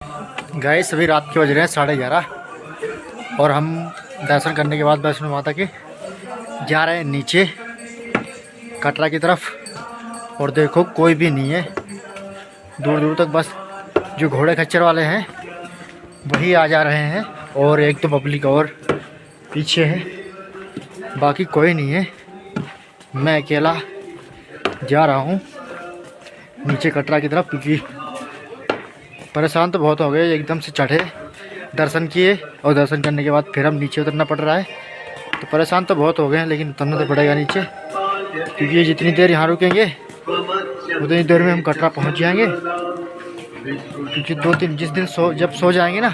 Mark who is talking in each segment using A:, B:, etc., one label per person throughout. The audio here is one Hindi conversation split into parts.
A: गाइस अभी रात के बज रहे हैं 11:30 और हम दर्शन करने के बाद वैष्णो माता के जा रहे हैं नीचे कटरा की तरफ। और देखो कोई भी नहीं है, दूर दूर तक बस जो घोड़े खच्चर वाले हैं वही आ जा रहे हैं और एक तो पब्लिक और पीछे है, बाकी कोई नहीं है। मैं अकेला जा रहा हूँ नीचे कटरा की तरफ, क्योंकि परेशान तो बहुत हो गए। एकदम से चढ़े, दर्शन किए और दर्शन करने के बाद फिर हम नीचे उतरना पड़ रहा है, तो परेशान तो बहुत हो गए हैं, लेकिन उतरना तो पड़ेगा नीचे, क्योंकि ये जितनी देर यहाँ रुकेंगे उतनी देर में हम कटरा पहुँच जाएंगे। क्योंकि 2-3 जिस दिन जब सो जाएंगे ना,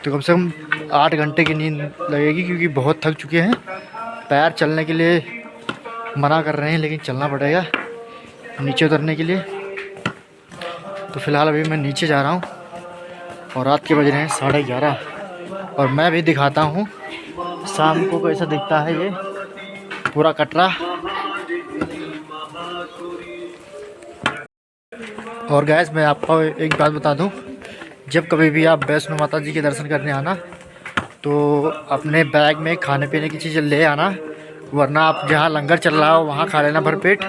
A: तो कम से कम 8 घंटे की नींद लगेगी, क्योंकि बहुत थक चुके हैं। पैर चलने के लिए मना कर रहे हैं, लेकिन चलना पड़ेगा नीचे उतरने के लिए। तो फ़िलहाल अभी मैं नीचे जा रहा हूँ और रात के बज रहे हैं 11:30 और मैं भी दिखाता हूँ शाम को कैसा दिखता है ये पूरा कटरा। और गैस मैं आपको एक बात बता दूँ, जब कभी भी आप वैष्णो माता जी के दर्शन करने आना तो अपने बैग में खाने पीने की चीज़ें ले आना, वरना आप जहाँ लंगर चल रहा हो वहाँ खा लेना भरपेट,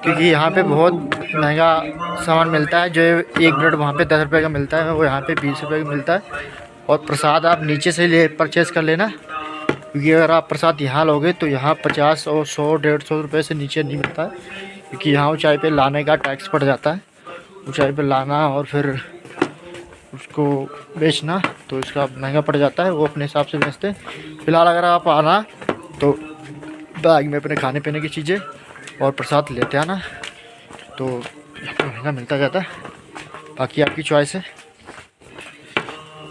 A: क्योंकि यहाँ पे बहुत महंगा सामान मिलता है। जो एक ब्रेड वहाँ पे 10 रुपये का मिलता है वो यहाँ पे 20 रुपये का मिलता है। और प्रसाद आप नीचे से ले परचेज़ कर लेना, क्योंकि अगर आप प्रसाद यहाँ लोगे तो यहाँ 50 और 100-150 रुपये से नीचे नहीं मिलता है, क्योंकि यहाँ ऊँचाई पे लाने का टैक्स पड़ जाता है। ऊँचाई पे लाना और फिर उसको बेचना, तो इसका महंगा पड़ जाता है, वो अपने हिसाब से बेचते हैं। फ़िलहाल अगर आप आना तो बैग में अपने खाने पीने की चीज़ें और प्रसाद लेते आना, तो महंगा मिलता जाता है, बाकी आपकी चॉइस है।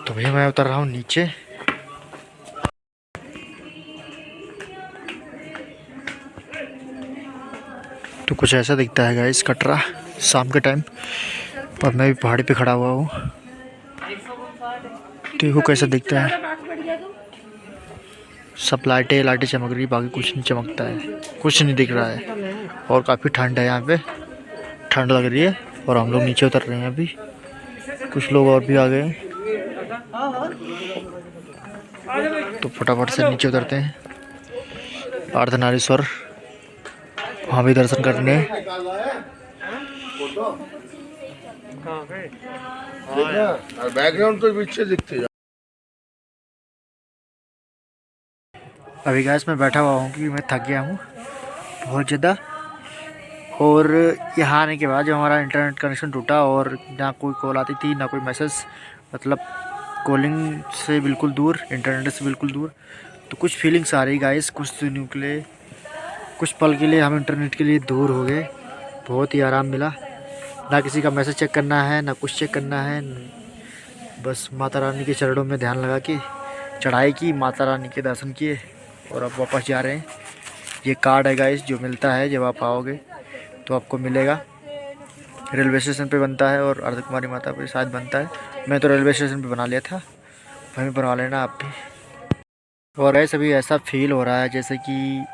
A: तो भैया मैं उतर रहा हूँ नीचे। तो कुछ ऐसा दिखता है गाइस कटरा शाम के टाइम, और मैं भी पहाड़ी पे खड़ा हुआ हूँ। देखो कैसा दिखता है, सब लाइटें चमक रही, बाकी कुछ नहीं चमकता है, कुछ नहीं दिख रहा है। और काफ़ी ठंड है यहाँ पे, ठंड लग रही है। और हम लोग नीचे उतर रहे हैं अभी, कुछ लोग और भी आ गए हैं, तो फटाफट से नीचे उतरते हैं। अर्धनारीश्वर वहाँ भी दर्शन करने।
B: बैकग्राउंड तो पीछे दिखते हैं।
A: अभी गैस में बैठा हुआ हूँ क्योंकि मैं थक गया हूँ बहुत ज़्यादा। और यहाँ आने के बाद जो हमारा इंटरनेट कनेक्शन टूटा और ना कोई कॉल आती थी ना कोई मैसेज, मतलब कॉलिंग से बिल्कुल दूर, इंटरनेट से बिल्कुल दूर। तो कुछ फीलिंग्स आ रही गाइस, कुछ दिनों के लिए, कुछ पल के लिए हम इंटरनेट के लिए दूर हो गए। बहुत ही आराम मिला, ना किसी का मैसेज चेक करना है ना कुछ चेक करना है, बस माता रानी के चरणों में ध्यान लगा के चढ़ाई की, माता रानी के दर्शन किए और अब वापस जा रहे हैं। ये कार्ड है गाइस जो मिलता है जब आप आओगे, तो आपको मिलेगा। रेलवे स्टेशन पे बनता है और अर्धकुमारी माता पे शायद बनता है। मैं तो रेलवे स्टेशन पे बना लिया था, वहीं बनवा लेना आप भी। और गैस अभी ऐसा फील हो रहा है जैसे कि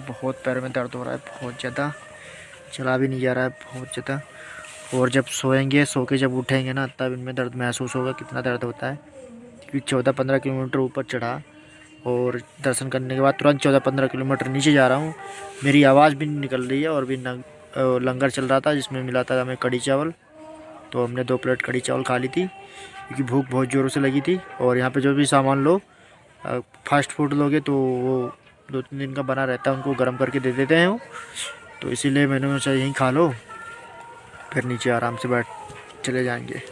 A: बहुत पैर में दर्द हो रहा है, बहुत ज़्यादा, चला भी नहीं जा रहा है बहुत ज़्यादा। और जब सोएंगे, सो के जब उठेंगे ना, तब इनमें दर्द महसूस होगा कितना दर्द होता है। क्योंकि 14-15 किलोमीटर ऊपर चढ़ा और दर्शन करने के बाद तुरंत 14-15 किलोमीटर नीचे जा रहा हूँ। मेरी आवाज़ भी नहीं निकल रही है। और भी लंगर चल रहा था जिसमें मिला था हमें कढ़ी चावल, तो हमने 2 प्लेट कढ़ी चावल खा ली थी, क्योंकि भूख बहुत ज़ोरों से लगी थी। और यहाँ पे जो भी सामान लो, फास्ट फूड लोगे तो वो 2-3 दिन का बना रहता है, उनको गर्म करके दे देते हैं वो, तो इसीलिए मैंने सोचा यहीं खा लो, फिर नीचे आराम से बैठ चले जाएंगे।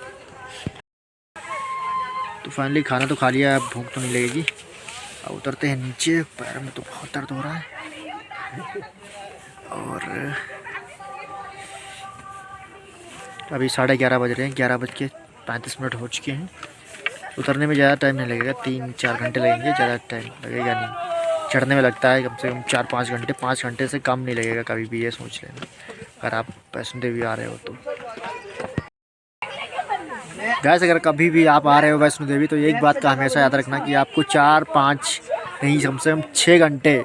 A: तो फाइनली खाना तो खा लिया, अब भूख तो नहीं लगेगी। अब उतरते हैं नीचे, पैर में तो बहुत दर्द हो रहा है। और अभी 11:30 बज रहे हैं, 11:35 हो चुके हैं। उतरने में ज़्यादा टाइम नहीं लगेगा, 3-4 घंटे लगेंगे, ज़्यादा टाइम लगेगा नहीं। चढ़ने में लगता है कम से कम 4-5 घंटे, 5 घंटे से कम नहीं लगेगा कभी भी, ये सोच लेना अगर आप वैष्णो देवी आ रहे हो तो। गैस अगर कभी भी आप आ रहे हो वैष्णो देवी, तो एक बात का हमेशा याद रखना कि आपको 4-5 नहीं, कम से कम 6 घंटे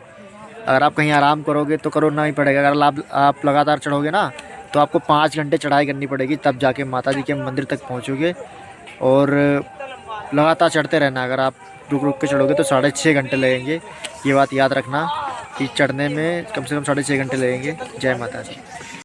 A: अगर आप कहीं आराम करोगे तो करना ही पड़ेगा। अगर आप लगातार चढ़ोगे ना, तो आपको 5 घंटे चढ़ाई करनी पड़ेगी, तब जाके माता जी के मंदिर तक पहुँचोगे। और लगातार चढ़ते रहना, अगर आप रुक रुक के चढ़ोगे तो 6.5 घंटे लगेंगे। ये बात याद रखना कि चढ़ने में कम से कम 6.5 घंटे लगेंगे। जय माता दी।